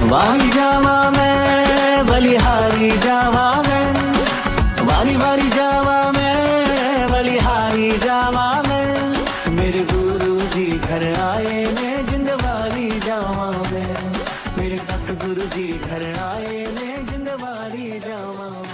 वारी जावा मैं बलिहारी जावा मैं वारी वारी जावा मैं बलिहारी जावा मैं मेरे गुरु जी घर आए मैं जिंदवारी जावा मैं मेरे सतगुरु जी घर आए मैं जिंदवारी जावा मैं।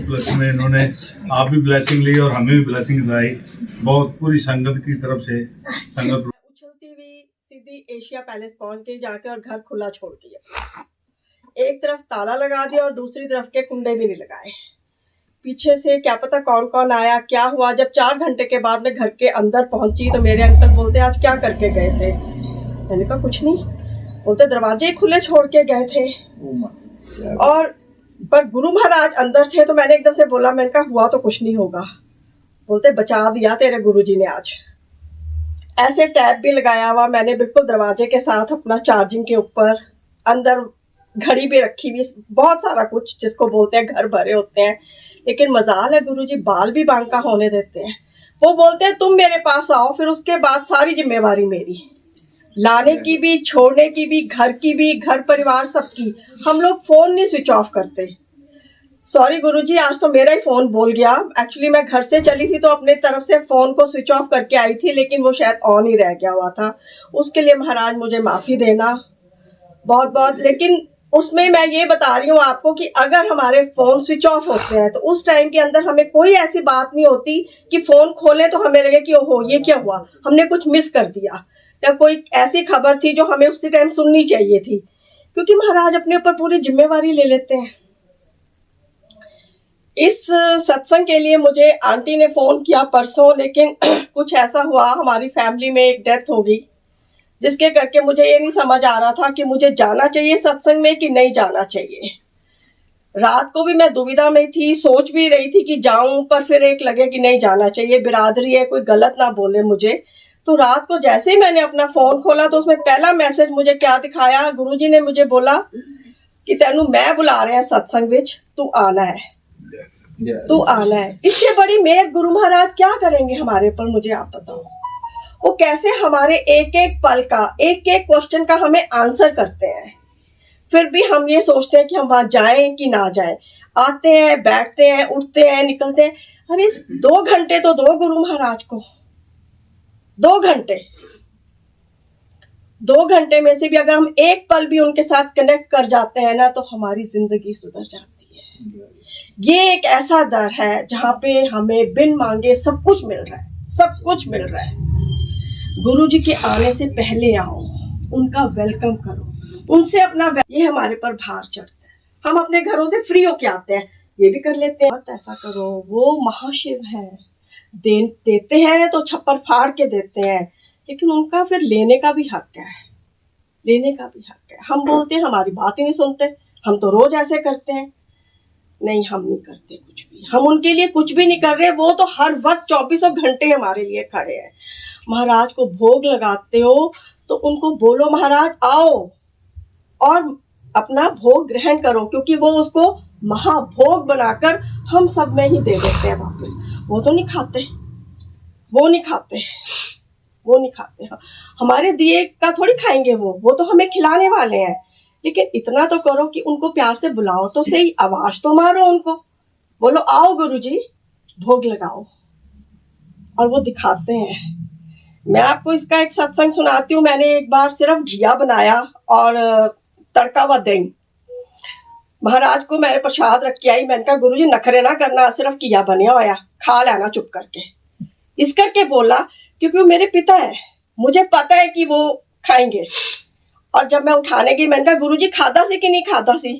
प्लस में इन्होंने आप भी ब्लेसिंग ली और हमें भी ब्लेसिंग दिलाई, बहुत पूरी संगत की तरफ से संगत। उछलती हुई सीधी एशिया पैलेस पहुंच गई जाके और घर खुला छोड़ दिया। एक तरफ ताला लगा दिया और दूसरी तरफ के कुंडे भी नहीं लगाए। पीछे से क्या पता कौन कौन आया, क्या हुआ। जब 4 घंटे के बाद मैं घर के अंदर पहुंची तो मेरे अंकल बोलते आज क्या करके गए थे। मैंने कहा कुछ नहीं। बोलते दरवाजे खुले छोड़ के गए थे। और पर गुरु महाराज अंदर थे तो मैंने एकदम से बोला, मैंने कहा हुआ तो कुछ नहीं होगा। बोलते बचा दिया तेरे गुरुजी ने आज। ऐसे टैप भी लगाया हुआ मैंने बिल्कुल दरवाजे के साथ अपना चार्जिंग के ऊपर, अंदर घड़ी भी रखी हुई, बहुत सारा कुछ जिसको बोलते हैं घर भरे होते हैं। लेकिन मजाल है गुरुजी बाल भी बांका होने देते हैं। वो बोलते हैं तुम मेरे पास आओ, फिर उसके बाद सारी जिम्मेवारी मेरी, लाने की भी, छोड़ने की भी, घर की भी, घर परिवार सबकी। हम लोग फोन नहीं स्विच ऑफ करते। सॉरी गुरुजी आज तो मेरा ही फोन बोल गया। एक्चुअली मैं घर से चली थी तो अपने तरफ से फोन को स्विच ऑफ करके आई थी, लेकिन वो शायद ऑन ही रह गया हुआ था। उसके लिए महाराज मुझे माफी देना बहुत बहुत। लेकिन उसमें मैं ये बता रही हूँ आपको कि अगर हमारे फोन स्विच ऑफ होते हैं तो उस टाइम के अंदर हमें कोई ऐसी बात नहीं होती कि फोन खोले तो हमें लगे कि ओहो ये क्या हुआ, हमने कुछ मिस कर दिया, या कोई ऐसी खबर थी जो हमें उसी टाइम सुननी चाहिए थी। क्योंकि महाराज अपने ऊपर पूरी जिम्मेवारी ले लेते हैं। इस सत्संग के लिए मुझे आंटी ने फोन किया परसों, लेकिन कुछ ऐसा हुआ, हमारी फैमिली में एक डेथ हो गई, जिसके करके मुझे ये नहीं समझ आ रहा था कि मुझे जाना चाहिए सत्संग में कि नहीं जाना चाहिए। रात को भी मैं दुविधा में थी, सोच भी रही थी कि जाऊं, पर फिर एक लगे कि नहीं जाना चाहिए, बिरादरी है, कोई गलत ना बोले मुझे। तो रात को जैसे ही मैंने अपना फोन खोला तो उसमें पहला मैसेज मुझे क्या दिखाया, गुरुजी ने मुझे बोला कि तेनू मैं बुला रहे हैं सत्संग विच, तू आना है, तू आना है। इससे बड़ी मेहर गुरु महाराज क्या करेंगे हमारे पर, मुझे आप बताओ। वो कैसे हमारे एक एक पल का, एक एक क्वेश्चन का हमें आंसर करते हैं। फिर भी हम ये सोचते हैं कि हम वहां जाएं कि ना जाएं। आते हैं, बैठते हैं, उठते हैं, निकलते हैं। अरे 2 घंटे तो दो गुरु महाराज को, 2 घंटे। 2 घंटे में से भी अगर हम एक पल भी उनके साथ कनेक्ट कर जाते हैं ना, तो हमारी जिंदगी सुधर जाती है। ये एक ऐसा दर है जहां पे हमें बिन मांगे सब कुछ मिल रहा है, सब कुछ मिल रहा है। गुरु जी के आने से पहले आओ, उनका वेलकम करो, उनसे अपना ये हमारे पर भार चढ़ता है। हम अपने घरों से फ्री होके आते हैं, ये भी कर लेते हैं, ऐसा करो, वो महाशिव है, देते हैं तो छप्पर फाड़ के देते हैं, लेकिन उनका फिर लेने का भी हक है, लेने का भी हक है। हम बोलते हैं हमारी बात ही नहीं सुनते, हम तो रोज ऐसे करते हैं। नहीं, हम नहीं करते कुछ भी, हम उनके लिए कुछ भी नहीं कर रहे। वो तो हर वक्त 24 घंटे हमारे लिए खड़े हैं। महाराज को भोग लगाते हो तो उनको बोलो महाराज आओ और अपना भोग ग्रहण करो, क्योंकि वो उसको महाभोग बनाकर हम सब में ही दे देते हैं वापस। वो तो नहीं खाते, वो नहीं खाते, वो नहीं खाते। हमारे दिए का थोड़ी खाएंगे वो तो हमें खिलाने वाले हैं। लेकिन इतना तो करो कि उनको प्यार से बुलाओ तो सही, आवाज तो मारो उनको, बोलो आओ गुरुजी भोग लगाओ, और वो दिखाते हैं। मैं आपको इसका एक सत्संग सुनाती हूँ। मैंने एक बार सिर्फ घिया बनाया और तड़का व दही, महाराज को मैंने प्रसाद रख के आई। मैंने कहा गुरुजी नखरे ना करना, सिर्फ घिया बनया होया, खा लेना चुप करके। इस करके बोला क्योंकि वो मेरे पिता है, मुझे पता है कि वो खाएंगे। और जब मैं उठाने गई मैंने कहा गुरुजी खादा सी कि नहीं खादा सी।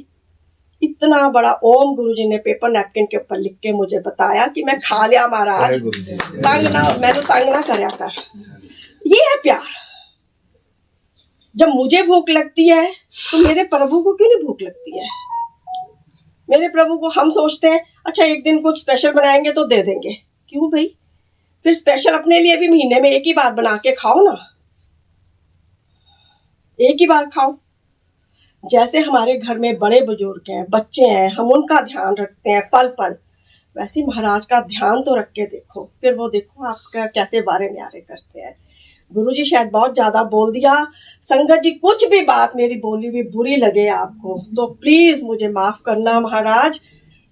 इतना बड़ा ओम गुरुजी ने पेपर नैपकिन के ऊपर लिख के मुझे बताया कि मैं खा लिया महाराज, तंग ना मैंने तंग ना करया कर। ये है प्यार। जब मुझे भूख लगती है तो मेरे प्रभु को क्यों नहीं भूख लगती है? मेरे प्रभु को हम सोचते हैं अच्छा एक दिन कुछ स्पेशल बनाएंगे तो दे देंगे, क्यों भाई? फिर स्पेशल अपने लिए भी महीने में एक ही बार बना के खाओ ना, एक ही बार खाओ। जैसे हमारे घर में बड़े बुजुर्ग हैं, बच्चे हैं, हम उनका ध्यान रखते हैं पल पल, वैसे महाराज का ध्यान तो रख के देखो, फिर वो देखो आपका कैसे बारे न्यारे करते हैं। गुरुजी शायद बहुत ज्यादा बोल दिया। संगत जी कुछ भी बात मेरी बोली हुई बुरी लगे आपको तो प्लीज मुझे माफ करना महाराज।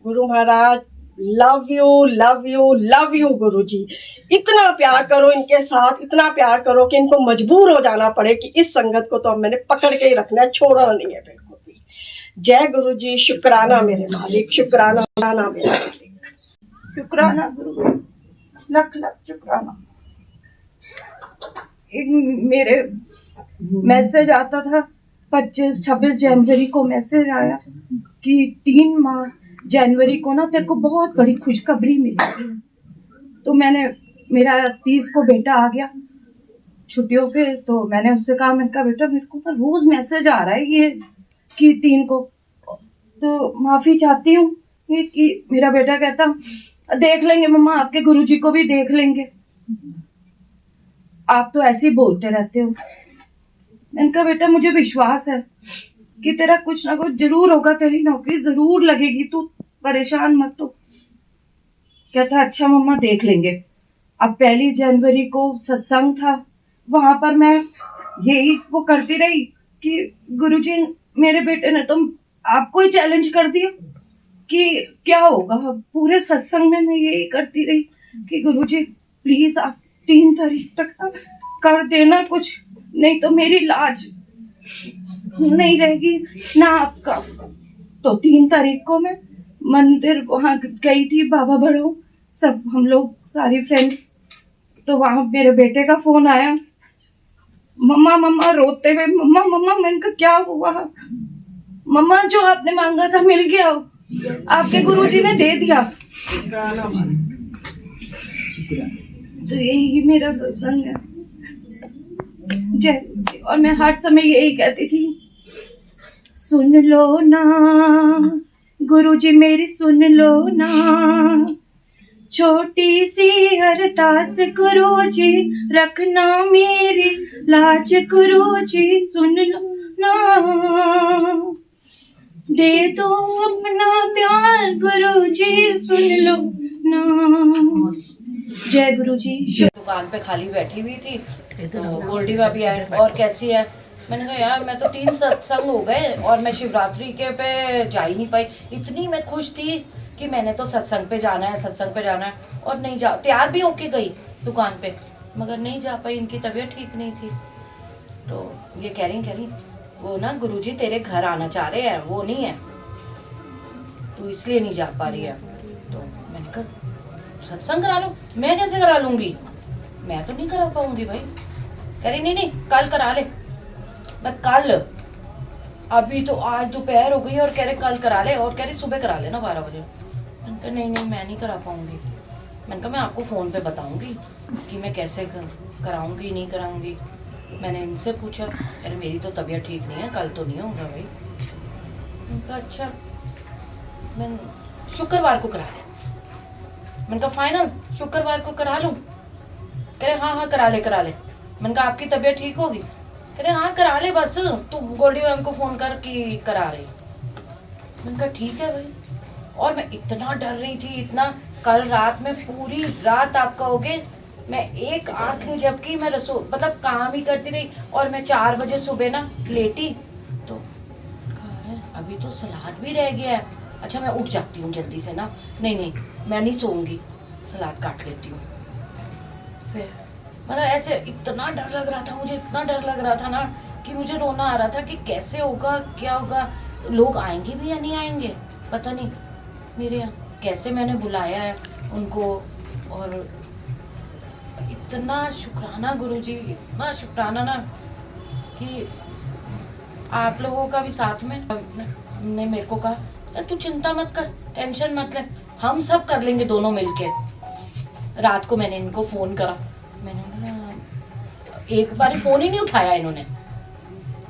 गुरु महाराज love you love you love you. गुरुजी इतना प्यार करो इनके साथ, इतना प्यार करो कि इनको मजबूर हो जाना पड़े कि इस संगत को तो अब मैंने पकड़ के ही रखना है, छोड़ना नहीं है बिल्कुल भी। जय गुरुजी, शुक्राना मेरे मालिक, शुक्राना मेरे मालिक, शुक्राना गुरु, लख लख शुक्राना। एक मेरे मैसेज आता था 25-26 जनवरी को मैसेज आया कि 3 जनवरी को ना तेरे को बहुत बड़ी खुशखबरी मिलेगी। तो मेरा 30 को बेटा आ गया छुट्टियों पे, तो मैंने उससे कहा, मैंने कहा बेटा मेरे को ना रोज मैसेज आ रहा है ये कि 3 को, तो माफी चाहती हूँ कि मेरा बेटा कहता देख लेंगे मम्मा, आपके गुरुजी को भी देख लेंगे, आप तो ऐसे ही बोलते रहते हो। मैंने कहा बेटा मुझे विश्वास है कि तेरा कुछ ना कुछ जरूर होगा, तेरी नौकरी जरूर लगेगी, तू परेशान मत हो। कहता अच्छा मम्मा देख लेंगे। अब 1 जनवरी को सत्संग था, वहां पर मैं यही वो करती रही कि गुरुजी मेरे बेटे ने तो आपको ही चैलेंज कर दिया कि क्या होगा। पूरे सत्संग में मैं यही करती रही कि गुरुजी प्लीज आप 3 तारीख तक कर देना कुछ, नहीं तो मेरी लाज नहीं रहेगी ना आपका। तो 3 तारीख को मैं मंदिर वहां गई थी, बाबा बड़ो सब हम लोग सारी फ्रेंड्स। तो वहां मेरे बेटे का फोन आया, मम्मा मम्मा रोते हुए, मम्मा मम्मा। मैंने कहा क्या हुआ? मम्मा जो आपने मांगा था मिल गया, आपके गुरुजी ने दे दिया। तो यही मेरा सत्संग है। जय। और मैं हर समय यही कहती थी, सुन लो ना गुरुजी मेरी, सुन लो ना, छोटी सी अरदास गुरुजी, रखना मेरी लाज गुरुजी, सुन लो ना, दे दो अपना प्यार गुरुजी, सुन लो ना। जय गुरुजी। दुकान पे खाली बैठी हुई थी तो गोल्डी भाभी आए, और कैसी है? मैंने कहा यार मैं तो 3 सत्संग हो गए और मैं शिवरात्रि के पे जा ही नहीं पाई। इतनी मैं खुश थी कि मैंने तो सत्संग पे जाना है, सत्संग पे जाना है, और नहीं जा, तैयार भी होके गई दुकान पे, मगर नहीं जा पाई, इनकी तबीयत ठीक नहीं थी। तो ये कह रही वो ना गुरुजी तेरे घर आना चाह रहे हैं, वो नहीं है तो इसलिए नहीं जा पा रही है। तो मैंने कहा सत्संग करा लो। मैं कैसे करा लूंगी, मैं तो नहीं करा पाऊंगी भाई। कह रही नहीं कल करा ले। मैं कल, अभी तो आज दोपहर हो गई और कह रहे कल करा ले, और कह रही सुबह करा लेना 12 बजे। मैंने कहा नहीं मैं नहीं करा पाऊंगी। मैंने कहा मैं आपको फोन पे बताऊंगी कि मैं कैसे कराऊंगी नहीं कराऊंगी। मैंने इनसे पूछा, कह रहे मेरी तो तबीयत ठीक नहीं है, कल तो नहीं होगा भाई। मैंने कहा अच्छा, मैं शुक्रवार को करा ले। मैंने कहा फाइनल शुक्रवार को करा लूं? कह रहे हाँ करा ले। मैंने कहा आपकी तबीयत ठीक होगी? कह रहे हाँ करा ले, बस तू गोल्डी भाभी को फोन कर कि करा रही। मैंने कहा ठीक है भाई। और मैं इतना डर रही थी, इतना, कल रात में पूरी रात आप कहोगे मैं एक आंख नहीं झपकी, मैं मतलब काम ही करती रही। और मैं 4 बजे सुबह ना लेटी तो अभी तो सलाद भी रह गया है, अच्छा मैं उठ जाती हूँ जल्दी से ना, नहीं मैं नहीं सोऊंगी, सलाद काट लेती हूँ। फिर मतलब ऐसे इतना डर लग रहा था मुझे, इतना डर लग रहा था ना कि मुझे रोना आ रहा था कि कैसे होगा, क्या होगा, लोग आएंगे भी या नहीं आएंगे पता नहीं मेरे यहाँ, कैसे मैंने बुलाया है उनको। और इतना शुक्राना गुरुजी, इतना शुक्राना ना कि आप लोगों का भी साथ में ने मेरे को कहा तू चिंता मत कर, टेंशन मत ले, हम सब कर लेंगे दोनों मिलके। रात को मैंने इनको फोन करा, मैंने कहा एक बार फोन ही नहीं उठाया इन्होंने।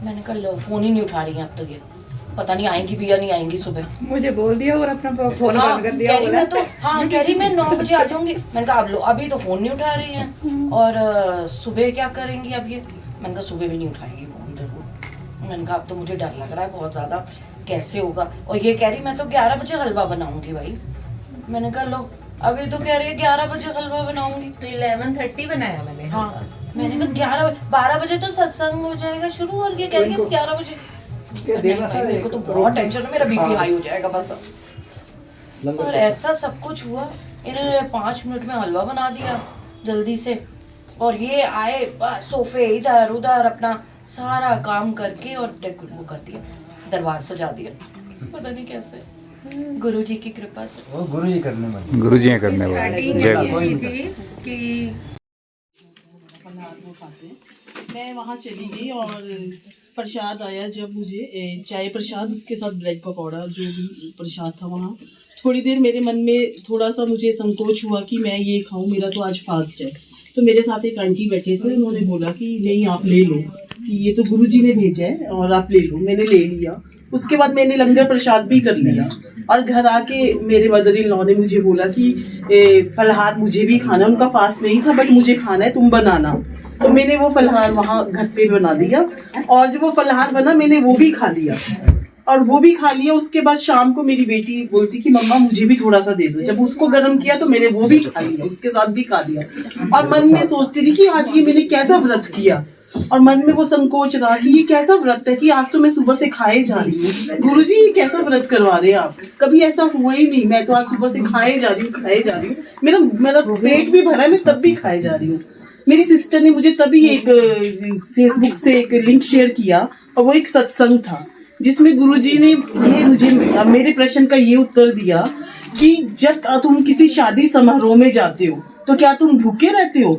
मैंने कहा लो फोन ही नहीं उठा रही हैं अब तो, ये पता नहीं आएंगी भी या नहीं आएंगी सुबह। मुझे बोल दिया और अपना फोन हाँ, बंद कर दिया। कह रही मैं तो हाँ कह रही मैं 9 बजे आ जाऊंगी। मैंने कहा अब लो अभी तो फोन नहीं उठा रही हैं और सुबह क्या करेंगी अब ये। मैंने कहा सुबह भी नहीं उठाएगी फोन देखो। मैंने कहा अब तो मुझे डर लग रहा है बहुत ज़्यादा, कैसे होगा। और ये कह रही मैं तो 11 बजे हलवा बनाऊंगी भाई। मैंने कहा लो अभी तो कह रही है 11 बजे हलवा बनाऊंगी, तो 11:30 बनाया मैंने। हाँ मैंने कहा 12 बजे तो सत्संग हो जाएगा शुरू और ये कह रही है 11 बजे। नहीं भाई मेरे को तो बहुत टेंशन है, मेरा बीपी हाई हो जाएगा बस। और ऐसा सब कुछ हुआ, इन्होंने 5 मिनट में हलवा बना दिया जल्दी से। और ये आए बस सोफे इधर उधर अपना सारा काम करके और वो कर दिया, दरबार सजा दिया। पता नहीं कैसे, गुरुजी की कृपा से। वो गुरुजी करने वाले, गुरुजी करने वाले। स्टार्टिंग ये थी कि मैं वहाँ चली गई और प्रसाद आया जब मुझे, चाय प्रसाद उसके साथ ब्रेड पकौड़ा जो भी प्रसाद था वहाँ। थोड़ी देर मेरे मन में थोड़ा सा मुझे संकोच हुआ कि मैं ये खाऊं, मेरा तो आज फास्ट है। तो मेरे साथ एक आंटी बैठे थे, उन्होंने बोला कि नहीं आप ले लो, कि ये तो गुरुजी ने भेजा है और आप ले लो। मैंने ले लिया। उसके बाद मैंने लंगर प्रसाद भी कर लिया और घर आके मेरे मदर इन लॉ ने मुझे बोला कि फलहार मुझे भी खाना, उनका फास्ट नहीं था बट मुझे खाना है, तुम बनाना। तो मैंने वो फलहार वहाँ घर पे बना दिया और जब वो फलहार बना मैंने वो भी खा लिया और वो भी खा लिया। उसके बाद शाम को मेरी बेटी बोलती कि मम्मा मुझे भी थोड़ा सा दे दो। जब उसको गर्म किया तो मैंने वो भी खा लिया, उसके साथ भी खा लिया। और मन में सोचती थी कि आज ये मैंने कैसा व्रत किया, और मन में वो संकोच रहा कि ये कैसा व्रत है कि आज तो मैं सुबह से खाए जा रही हूँ। गुरुजी ये कैसा व्रत करवा रहे हैं आप, कभी ऐसा हुआ ही नहीं। मैं तो आज सुबह से खाए जा रही हूँ, मेरा पेट भी भरा है, मैं तब भी खाए जा रही हूँ। मेरी सिस्टर ने मुझे तभी एक फेसबुक से एक लिंक शेयर किया और वो एक सत्संग था जिसमें गुरुजी ने ये मुझे मेरे प्रश्न का ये उत्तर दिया कि जब तुम किसी शादी समारोह में जाते हो तो क्या तुम भूखे रहते हो।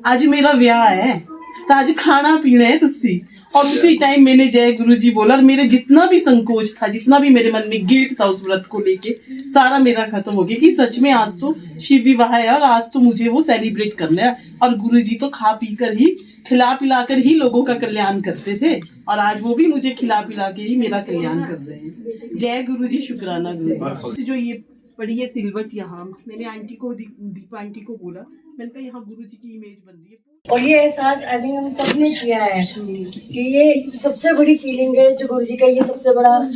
आज मेरा ब्याह है तो आज खाना पीना है तुझसे। और उसी टाइम मैंने जय गुरुजी बोला और मेरे जितना भी संकोच था, जितना भी मेरे मन में गिल्ट था उस व्रत को लेके, सारा मेरा खत्म हो गया कि सच में आज तो शिव विवाह है और आज तो मुझे वो सेलिब्रेट करना है। और गुरुजी तो खा पी कर ही, खिला पिला कर ही लोगों का कल्याण करते थे और आज वो भी मुझे खिला पिला के ही मेरा कल्याण कर रहे हैं। जय गुरुजी, शुक्राना गुरुजी। जो ये पड़ी है सिलवट, यहाँ मैंने आंटी को, दीपा आंटी को बोला, मैंने कहा यहाँ गुरुजी की इमेज बन रही है। और ये एहसास आई थिंक हम सब ने किया है कि ये सबसे बड़ी फीलिंग है जो गुरुजी का, ये सबसे बड़ा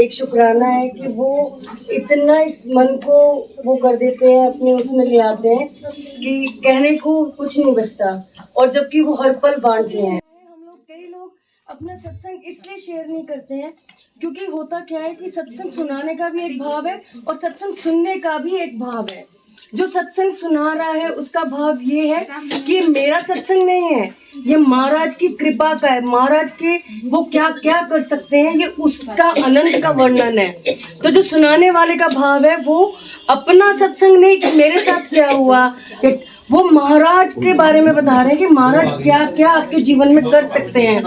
एक शुक्राना है कि वो इतना इस मन को वो कर देते हैं, अपने उसमें ले आते हैं कि कहने को कुछ नहीं बचता, और जबकि वो हर पल बांटते हैं। हम लोग, कई लोग अपना सत्संग इसलिए शेयर नहीं करते हैं क्योंकि होता क्या है कि सत्संग सुनाने का भी एक भाव है और सत्संग सुनने का भी एक भाव है। जो सत्संग सुना रहा है उसका भाव ये है कि मेरा सत्संग नहीं है, ये महाराज की कृपा का है, महाराज के वो क्या क्या कर सकते हैं, ये उसका अनंत का वर्णन है। तो जो सुनाने वाले का भाव है वो अपना सत्संग नहीं कि मेरे साथ क्या हुआ, वो महाराज के बारे में बता रहे हैं कि महाराज क्या क्या आपके जीवन में कर सकते हैं।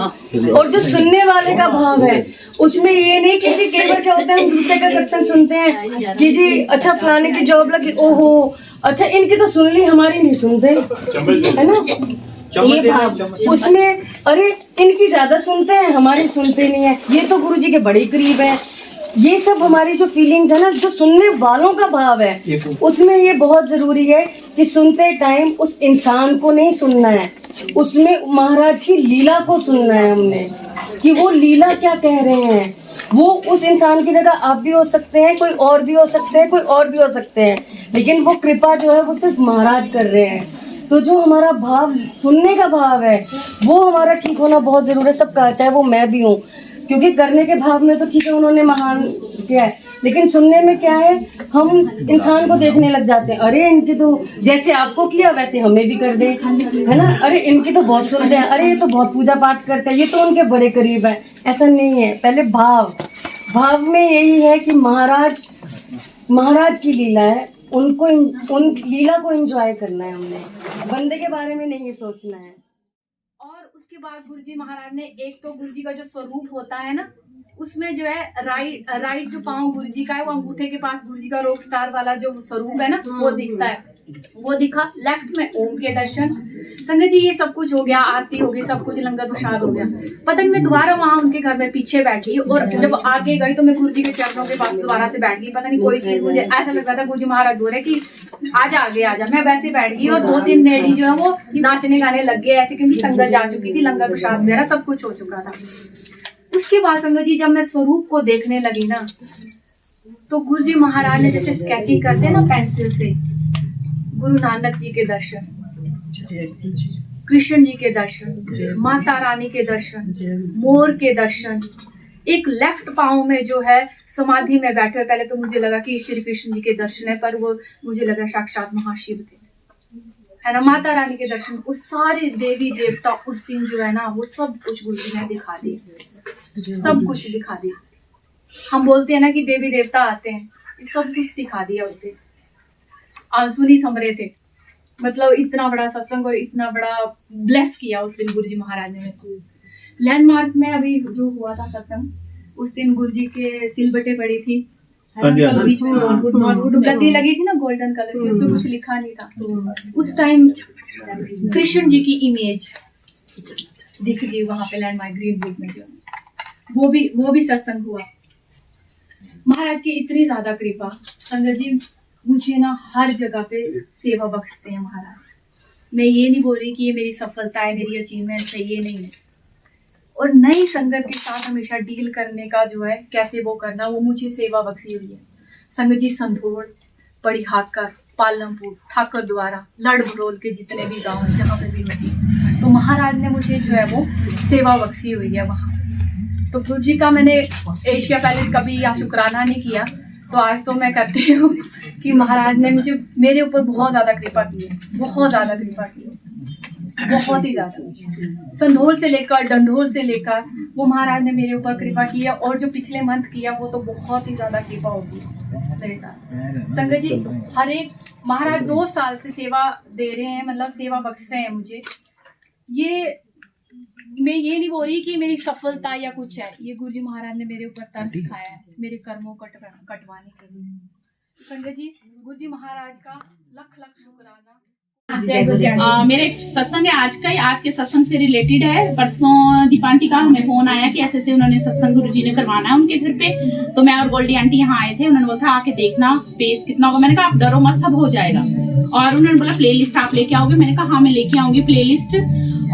और जो सुनने वाले का भाव है उसमें ये नहीं कि जी कई बार क्या होता है हम दूसरे का सत्संग सुनते हैं कि जी अच्छा फलाने की जॉब लगी, ओहो अच्छा इनकी तो सुन ली हमारी नहीं सुनते, है ना ये भाव उसमें, अरे इनकी ज्यादा सुनते हैं हमारी सुनते नहीं है, ये तो गुरुजी के बड़े करीब है। ये सब हमारी जो फीलिंग्स है ना, जो सुनने वालों का भाव है उसमें ये बहुत जरूरी है कि सुनते टाइम उस इंसान को नहीं सुनना है, उसमें महाराज की लीला को सुनना है हमने कि वो लीला क्या कह रहे हैं। वो उस इंसान की जगह आप भी हो सकते हैं, कोई और भी हो सकते हैं, कोई और भी हो सकते हैं, लेकिन वो कृपा जो है वो सिर्फ महाराज कर रहे हैं। तो जो हमारा भाव, सुनने का भाव है, वो हमारा ठीक होना बहुत जरूरी है सबका, चाहे वो मैं भी हूँ, क्योंकि करने के भाव में तो ठीक है उन्होंने महान किया है, लेकिन सुनने में क्या है हम इंसान को देखने लग जाते हैं, अरे इनकी तो जैसे आपको किया वैसे हमें भी कर दे, है ना, अरे इनकी तो बहुत सुनते हैं, अरे ये तो बहुत पूजा पाठ करते हैं, ये तो उनके बड़े करीब है। ऐसा नहीं है, पहले भाव में यही है कि महाराज की लीला है, उन लीला को एंजॉय करना है हमने, बंदे के बारे में नहीं सोचना है। और उस उसके बाद गुरुजी महाराज ने एक तो गुरुजी का जो स्वरूप होता है ना, उसमें जो है राइट जो पाँव गुरुजी का है, वो अंगूठे के पास गुरुजी का रॉक स्टार वाला जो स्वरूप है ना, वो दिखता है, वो दिखा। लेफ्ट में ओम के दर्शन। संगत जी ये सब कुछ हो गया, आरती हो गई, सब कुछ लंगर प्रसाद हो गया। पता नहीं मैं दोबारा वहां उनके घर में पीछे बैठी और जब आगे गई तो मैं गुरुजी के चरणों के पास दोबारा से बैठ गई। पता नहीं कोई चीज मुझे ऐसा लग रहा था गुरुजी महाराज बोल रहे कि आजा आगे आजा। मैं वैसे बैठ गई और 2-3 लेडी जो है वो नाचने गाने लग गए ऐसे, क्योंकि संगत जा चुकी थी, लंगर प्रसाद वगैरह सब कुछ हो चुका था। उसके बाद संगत जी जब मैं स्वरूप को देखने लगी ना, तो गुरुजी महाराज ने जैसे स्केचिंग करते हैं ना पेंसिल से, गुरु नानक जी के दर्शन, कृष्ण जी के दर्शन, माता रानी के दर्शन, मोर के दर्शन। एक लेफ्ट पाँव में जो है समाधि में बैठे हुए, पहले तो मुझे लगा कि श्री कृष्ण जी के दर्शन है, पर वो मुझे लगा साक्षात महाशिव थे, है ना। माता रानी के दर्शन, वो सारे देवी देवता उस दिन जो है ना, वो सब कुछ गुरु जी ने दिखा दिया, सब कुछ दिखा दिया। हम बोलते हैं ना कि देवी देवता आते हैं, सब कुछ दिखा दिया उस दिन। आंसू नहीं थम रहे थे, मतलब इतना बड़ा सत्संग और इतना बड़ा ब्लेस किया उस दिन गुरुजी महाराज ने। लैंडमार्क में अभी जो हुआ था सत्संग, उस दिन गुरुजी के सिलबटे पड़ी थी, बीच में दुबलती लगी थी ना गोल्डन कलर की, उसमें कुछ लिखा नहीं था। उस टाइम कृष्ण जी की इमेज दिख गई वहां पे लैंडमार्क ग्रीन बुक में, जो वो भी सत्संग हुआ। महाराज की इतनी ज्यादा कृपा, संगत जी मुझे ना हर जगह पे सेवा बख्शते हैं महाराज। मैं ये नहीं बोल रही कि ये मेरी सफलता है, मेरी अचीवमेंट है, ये नहीं है। और नई संगत के साथ हमेशा डील करने का जो है, कैसे वो करना, वो मुझे सेवा बख्शी हुई है। संगत जी संधोड़, पड़िहाकर, पालमपुर, ठाकर द्वारा, लड़ भड़ोल के जितने भी गाँव हैं जहाँ पे भी होती, तो महाराज ने मुझे जो है वो सेवा बख्शी हुई है वहाँ। तो गुरु जी का मैंने एशिया पैलेस कभी या शुक्राना नहीं किया, तो आज तो मैं करती हूँ कि महाराज ने मुझे मेरे ऊपर बहुत ज़्यादा कृपा की है, बहुत ज़्यादा कृपा की है, बहुत ही ज़्यादा। संधोल से लेकर डंडोल से लेकर वो महाराज ने मेरे ऊपर कृपा की है, और जो पिछले मंथ किया वो तो बहुत ही ज़्यादा कृपा होगी मेरे साथ। संगत जी हर एक महाराज 2 साल से सेवा दे रहे हैं, मतलब सेवा बख्श रहे हैं मुझे। ये मैं ये नहीं बोल रही कि मेरी सफलता या कुछ है, ये गुरुजी महाराज ने मेरे ऊपर तरस खाया है मेरे कर्मों को कटवाने के लिए। संगत जी गुरुजी महाराज का लख लख शुक्राना। मेरा एक सत्संग है आज का ही, आज के सत्संग से रिलेटेड है। परसों दीपा आंटी का हमें फोन आया कि ऐसे उन्होंने सत्संग गुरुजी ने करवाना है उनके घर पे, तो मैं और गोल्डी आंटी यहाँ आए थे। उन्होंने बोला था आके देखना स्पेस कितना होगा। मैंने कहा आप डरो मत, सब हो जाएगा। और उन्होंने बोला प्ले लिस्ट आप लेके आओगे? मैंने कहा हाँ मैं लेके आऊंगी प्ले लिस्ट।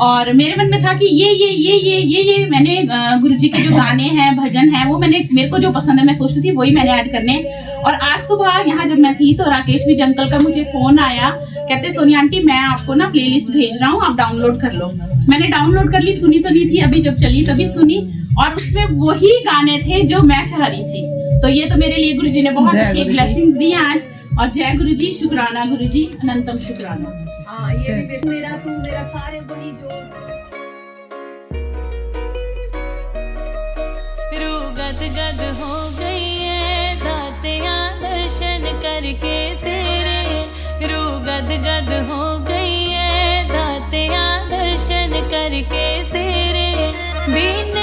और मेरे मन में था कि ये मैंने गुरुजी के जो गाने हैं, भजन है, वो मेरे को जो पसंद है मैं सोचती थी वही मैंने ऐड करने। और आज सुबह यहाँ जब मैं थी तो राकेश विज अंकल का मुझे फोन आया, कहते सोनिया आंटी मैं आपको ना प्लेलिस्ट भेज रहा हूँ, आप डाउनलोड कर लो। मैंने डाउनलोड कर ली, सुनी तो नहीं थी, अभी जब चली तभी सुनी, और उसमें वही गाने थे जो मैं चाह रही थी। तो ये तो मेरे लिए गुरुजी ने बहुत अच्छी ब्लेसिंग्स दी आज। और जय गुरुजी, शुक्राना गुरुजी, अनंतम शुक्राना। ये भी मेरा तू मेरा सारे बड़ी जो रूह गद हो गई है दातिया दर्शन करके तेरे। रूह गद हो गई है दातिया दर्शन करके तेरे। बिन